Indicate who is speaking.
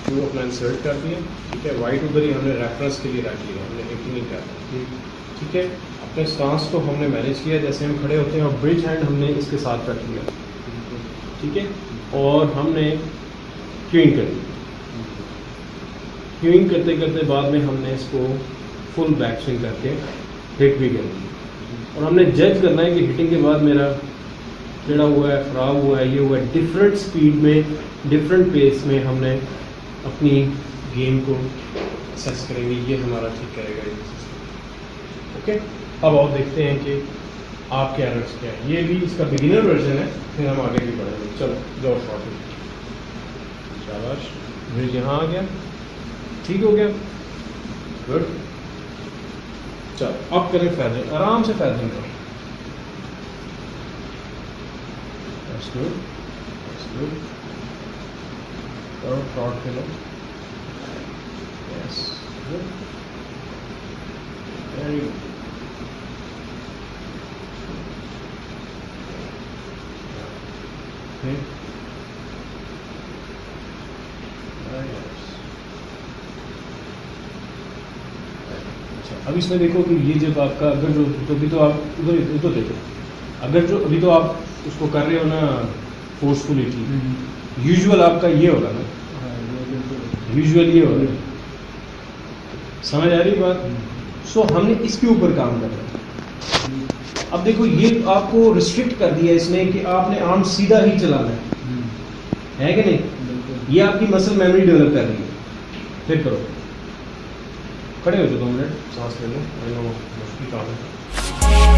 Speaker 1: To अपना insert कर दिया, ठीक है। वाइट उधर ही हमने रेफरेंस के लिए रख लिया, हमने हिट नहीं करना, ठीक है। अपने स्टांस को हमने मैनेज किया, जैसे हम खड़े होते हैं, और ब्रिज हैंड हमने इसके साथ रख लिया, ठीक है। और हमने क्यूइंग कर दी। क्यूइंग करते करते बाद में हमने इसको फुल बैक स्विंग करके हिट भी कर दी। और हमने जज करना है कि हिटिंग के बाद मेरा टेढ़ा हुआ है, ख़राब हुआ है, ये हुआ है, डिफरेंट स्पीड में, डिफरेंट पेस में हमने अपनी गेम को असेस करेंगे, ये हमारा ठीक करेगा ये सिस्टम। ओके, अब और देखते हैं कि आपके एरर्स क्या है। ये भी इसका बिगिनर वर्जन है, फिर हम आगे भी बढ़ेंगे। चलो जाओ शॉर्ट, शाबाश, ब्रिज यहाँ आ गया, ठीक हो गया, गुड। चलो अब करें फैदरिंग, आराम से फैदरिंग करो। That's good, that's good। करो शॉर्ट खेलो, यस, गुड, वेरी गुड। अब इसमें देखो कि ये जब आपका अगर जो तो भी तो आप उधर तो देखो, अगर जो अभी तो आप उसको कर रहे हो ना फोर्सफुली, ठीक, यूजुअल आपका ये होगा ना, यूजुअल ये होगा, समझ आ रही बात। सो हमने इसके ऊपर काम करना है। अब देखो ये आपको रिस्ट्रिक्ट कर दिया इसने कि आपने आर्म सीधा ही चलाना है कि नहीं, ये आपकी मसल मेमोरी डेवलप कर रही है। फिर करो, खड़े हो जाओ 2 मिनट, सांस ले लो, मुश्किल काम है।